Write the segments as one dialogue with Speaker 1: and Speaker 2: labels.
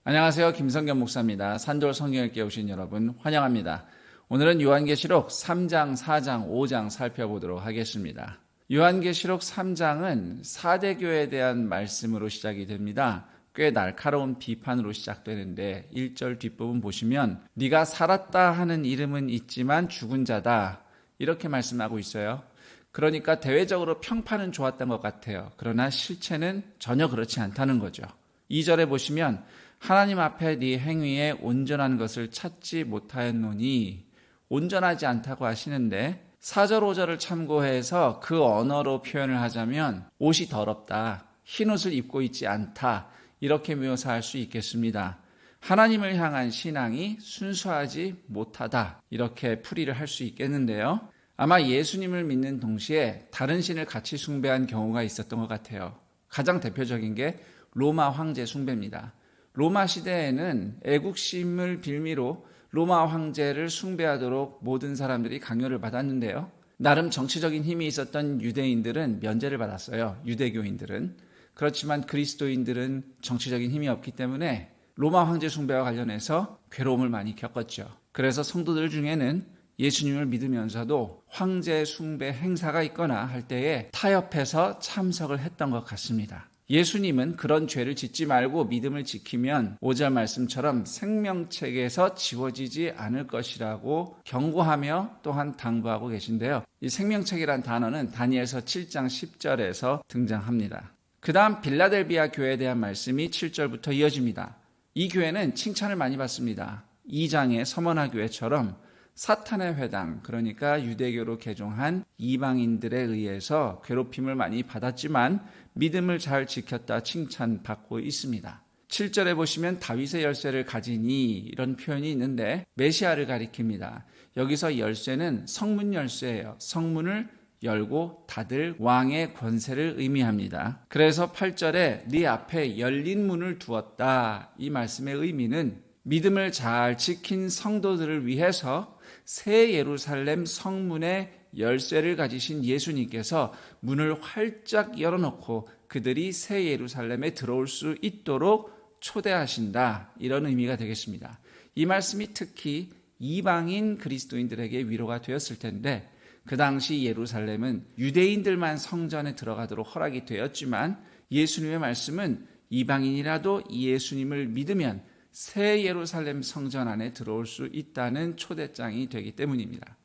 Speaker 1: 안녕하세요. 김성겸 목사입니다. 산돌 성경을 깨우신 여러분 환영합니다. 오늘은 요한계시록 3장, 4장, 5장 살펴보도록 하겠습니다. 요한계시록 3장은 4대 교회에 대한 말씀으로 시작이 됩니다. 꽤 날카로운 비판으로 시작되는데 1절 뒷부분 보시면 네가 살았다 하는 이름은 있지만 죽은 자다 이렇게 말씀하고 있어요. 그러니까 대외적으로 평판은 좋았던 것 같아요. 그러나 실체는 전혀 그렇지 않다는 거죠. 2절에 보시면 하나님 앞에 네 행위에 온전한 것을 찾지 못하였노니 온전하지 않다고 하시는데 4절 5절을 참고해서 그 언어로 표현을 하자면 옷이 더럽다, 흰옷을 입고 있지 않다 이렇게 묘사할 수 있겠습니다. 하나님을 향한 신앙이 순수하지 못하다 이렇게 풀이를 할 수 있겠는데요. 아마 예수님을 믿는 동시에 다른 신을 같이 숭배한 경우가 있었던 것 같아요. 가장 대표적인 게 로마 황제 숭배입니다. 로마 시대에는 애국심을 빌미로 로마 황제를 숭배하도록 모든 사람들이 강요를 받았는데요. 나름 정치적인 힘이 있었던 유대인들은 면제를 받았어요. 유대교인들은. 그렇지만 그리스도인들은 정치적인 힘이 없기 때문에 로마 황제 숭배와 관련해서 괴로움을 많이 겪었죠. 그래서 성도들 중에는 예수님을 믿으면서도 황제 숭배 행사가 있거나 할 때에 타협해서 참석을 했던 것 같습니다. 예수님은 그런 죄를 짓지 말고 믿음을 지키면 5절 말씀처럼 생명책에서 지워지지 않을 것이라고 경고하며 또한 당부하고 계신데요. 이 생명책이란 단어는 다니엘서 7장 10절에서 등장합니다. 그 다음 빌라델비아 교회에 대한 말씀이 7절부터 이어집니다. 이 교회는 칭찬을 많이 받습니다. 2장의 서머나 교회처럼 사탄의 회당, 그러니까 유대교로 개종한 이방인들에 의해서 괴롭힘을 많이 받았지만 믿음을 잘 지켰다 칭찬받고 있습니다. 7절에 보시면 다윗의 열쇠를 가지니 이런 표현이 있는데 메시아를 가리킵니다. 여기서 열쇠는 성문 열쇠예요. 성문을 열고 닫을 왕의 권세를 의미합니다. 그래서 8절에 네 앞에 열린 문을 두었다. 이 말씀의 의미는 믿음을 잘 지킨 성도들을 위해서 새 예루살렘 성문의 열쇠를 가지신 예수님께서 문을 활짝 열어놓고 그들이 새 예루살렘에 들어올 수 있도록 초대하신다. 이런 의미가 되겠습니다. 이 말씀이 특히 이방인 그리스도인들에게 위로가 되었을 텐데 그 당시 예루살렘은 유대인들만 성전에 들어가도록 허락이 되었지만 예수님의 말씀은 이방인이라도 예수님을 믿으면 새 예루살렘 성전 안에 들어올 수 있다는 초대장이 되기 때문입니다.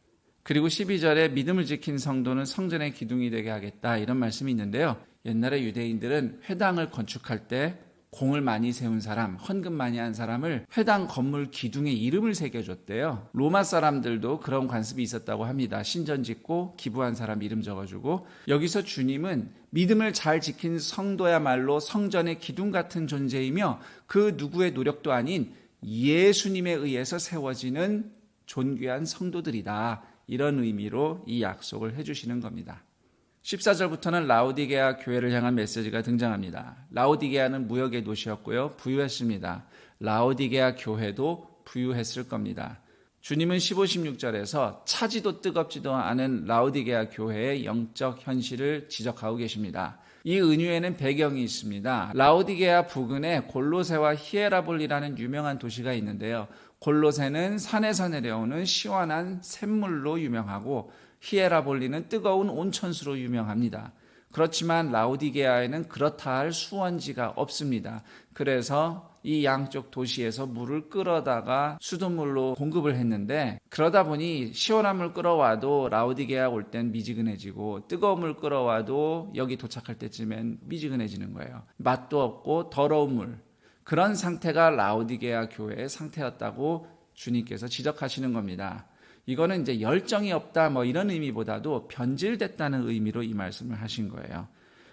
Speaker 1: 그리고 12절에 믿음을 지킨 성도는 성전의 기둥이 되게 하겠다 이런 말씀이 있는데요. 옛날에 유대인들은 회당을 건축할 때 공을 많이 세운 사람, 헌금 많이 한 사람을 회당 건물 기둥에 이름을 새겨줬대요. 로마 사람들도 그런 관습이 있었다고 합니다. 신전 짓고 기부한 사람 이름 적어주고 여기서 주님은 믿음을 잘 지킨 성도야말로 성전의 기둥 같은 존재이며 그 누구의 노력도 아닌 예수님에 의해서 세워지는 존귀한 성도들이다. 이런 의미로 이 약속을 해주시는 겁니다. 14절부터는 라오디게아 교회를 향한 메시지가 등장합니다. 라오디게아는 무역의 도시였고요. 부유했습니다. 라오디게아 교회도 부유했을 겁니다. 주님은 15, 16절에서 차지도 뜨겁지도 않은 라오디게아 교회의 영적 현실을 지적하고 계십니다. 이 은유에는 배경이 있습니다. 라오디게아 부근에 골로새와 히에라볼이라는 유명한 도시가 있는데요. 골로새는 산에서 내려오는 시원한 샘물로 유명하고 히에라볼리는 뜨거운 온천수로 유명합니다. 그렇지만 라오디게아에는 그렇다 할 수원지가 없습니다. 그래서 이 양쪽 도시에서 물을 끌어다가 수돗물로 공급을 했는데 그러다 보니 시원한 물 끌어와도 라오디게아 올 땐 미지근해지고 뜨거운 물 끌어와도 여기 도착할 때쯤엔 미지근해지는 거예요. 맛도 없고 더러운 물. 그런 상태가 라오디게아 교회의 상태였다고 주님께서 지적하시는 겁니다. 이거는 이제 열정이 없다 이런 의미보다도 변질됐다는 의미로 이 말씀을 하신 거예요.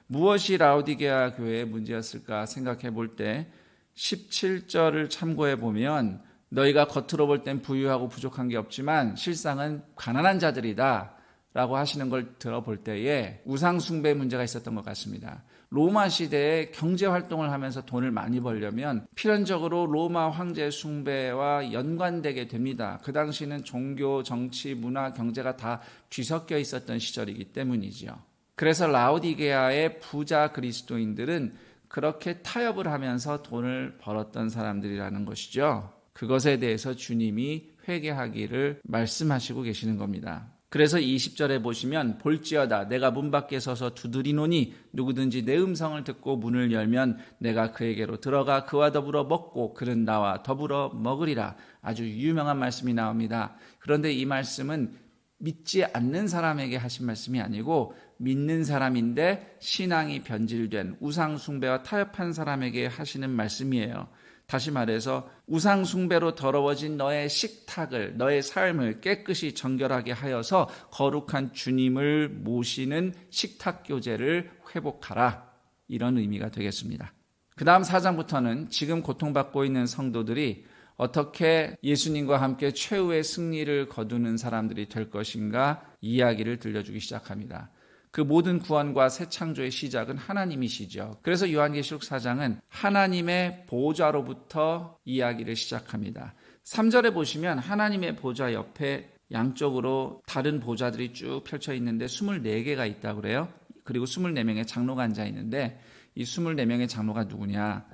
Speaker 1: 무엇이 라오디게아 교회의 문제였을까 생각해 볼 때 17절을 참고해 보면 너희가 겉으로 볼 땐 부유하고 부족한 게 없지만 실상은 가난한 자들이다 라고 하시는 걸 들어볼 때에 우상 숭배 문제가 있었던 것 같습니다. 로마 시대에 경제 활동을 하면서 돈을 많이 벌려면 필연적으로 로마 황제 숭배와 연관되게 됩니다. 그 당시는 종교, 정치, 문화, 경제가 다 뒤섞여 있었던 시절이기 때문이죠. 그래서 라오디게아의 부자 그리스도인들은 그렇게 타협을 하면서 돈을 벌었던 사람들이라는 것이죠. 그것에 대해서 주님이 회개하기를 말씀하시고 계시는 겁니다. 그래서 20절에 보시면 볼지어다 내가 문 밖에 서서 두드리노니 누구든지 내 음성을 듣고 문을 열면 내가 그에게로 들어가 그와 더불어 먹고 그는 나와 더불어 먹으리라. 아주 유명한 말씀이 나옵니다. 그런데 이 말씀은 믿지 않는 사람에게 하신 말씀이 아니고 믿는 사람인데 신앙이 변질된 우상 숭배와 타협한 사람에게 하시는 말씀이에요. 다시 말해서 우상 숭배로 더러워진 너의 식탁을, 너의 삶을 깨끗이 정결하게 하여서 거룩한 주님을 모시는 식탁 교제를 회복하라. 이런 의미가 되겠습니다. 그 다음 4장부터는 지금 고통받고 있는 성도들이 어떻게 예수님과 함께 최후의 승리를 거두는 사람들이 될 것인가 이야기를 들려주기 시작합니다. 그 모든 구원과 새 창조의 시작은 하나님이시죠. 그래서 요한계시록 4장은 하나님의 보좌로부터 이야기를 시작합니다. 3절에 보시면 하나님의 보좌 옆에 양쪽으로 다른 보좌들이 쭉 펼쳐 있는데 24개가 있다고 그래요. 그리고 24명의 장로가 앉아 있는데 이 24명의 장로가 누구냐?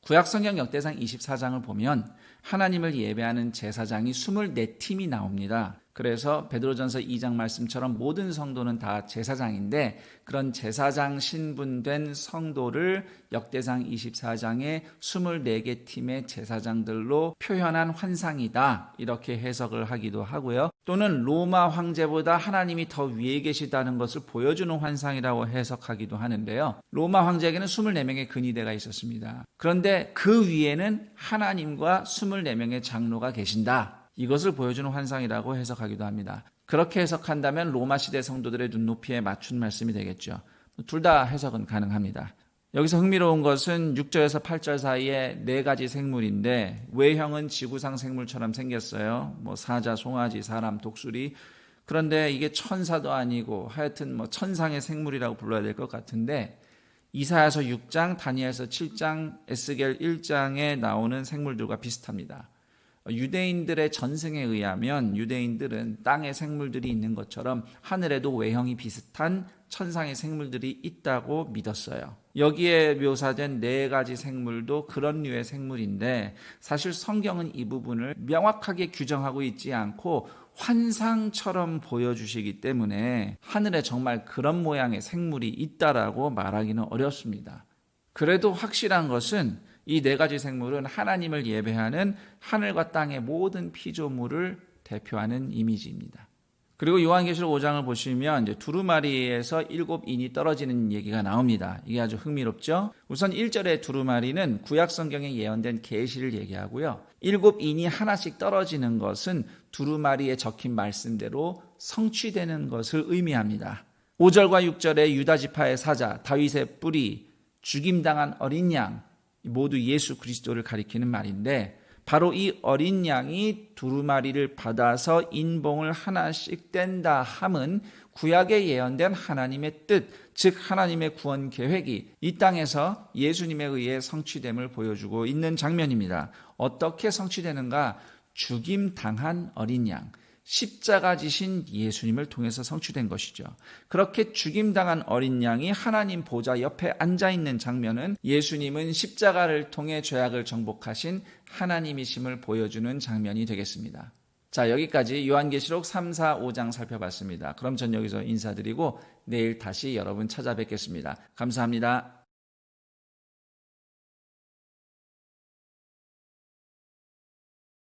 Speaker 1: 구약성경 역대상 24장을 보면 하나님을 예배하는 제사장이 24팀이 나옵니다. 그래서 베드로전서 2장 말씀처럼 모든 성도는 다 제사장인데 그런 제사장 신분된 성도를 역대상 24장의 24개 팀의 제사장들로 표현한 환상이다. 이렇게 해석을 하기도 하고요. 또는 로마 황제보다 하나님이 더 위에 계시다는 것을 보여주는 환상이라고 해석하기도 하는데요. 로마 황제에게는 24명의 근위대가 있었습니다. 그런데 그 위에는 하나님과 24명의 장로가 계신다. 이것을 보여주는 환상이라고 해석하기도 합니다. 그렇게 해석한다면 로마 시대 성도들의 눈높이에 맞춘 말씀이 되겠죠. 둘 다 해석은 가능합니다. 여기서 흥미로운 것은 6절에서 8절 사이에 4가지 생물인데 외형은 지구상 생물처럼 생겼어요. 사자, 송아지, 사람, 독수리. 그런데 이게 천사도 아니고 하여튼 천상의 생물이라고 불러야 될 것 같은데 이사야서 6장, 다니엘서 7장, 에스겔 1장에 나오는 생물들과 비슷합니다. 유대인들의 전승에 의하면 유대인들은 땅에 생물들이 있는 것처럼 하늘에도 외형이 비슷한 천상의 생물들이 있다고 믿었어요. 여기에 묘사된 4가지 생물도 그런 류의 생물인데 사실 성경은 이 부분을 명확하게 규정하고 있지 않고 환상처럼 보여주시기 때문에 하늘에 정말 그런 모양의 생물이 있다라고 말하기는 어렵습니다. 그래도 확실한 것은 이 4가지 생물은 하나님을 예배하는 하늘과 땅의 모든 피조물을 대표하는 이미지입니다. 그리고 요한계시록 5장을 보시면 이제 두루마리에서 7인이 떨어지는 얘기가 나옵니다. 이게 아주 흥미롭죠? 우선 1절의 두루마리는 구약 성경에 예언된 계시를 얘기하고요. 7인이 하나씩 떨어지는 것은 두루마리에 적힌 말씀대로 성취되는 것을 의미합니다. 5절과 6절의 유다 지파의 사자, 다윗의 뿌리, 죽임당한 어린 양, 모두 예수 그리스도를 가리키는 말인데 바로 이 어린 양이 두루마리를 받아서 인봉을 하나씩 뗀다 함은 구약에 예언된 하나님의 뜻, 즉 하나님의 구원 계획이 이 땅에서 예수님에 의해 성취됨을 보여주고 있는 장면입니다. 어떻게 성취되는가? 죽임당한 어린 양, 십자가 지신 예수님을 통해서 성취된 것이죠. 그렇게 죽임당한 어린 양이 하나님 보좌 옆에 앉아있는 장면은 예수님은 십자가를 통해 죄악을 정복하신 하나님이심을 보여주는 장면이 되겠습니다. 자, 여기까지 요한계시록 3, 4, 5장 살펴봤습니다. 그럼 전 여기서 인사드리고 내일 다시 여러분 찾아뵙겠습니다. 감사합니다.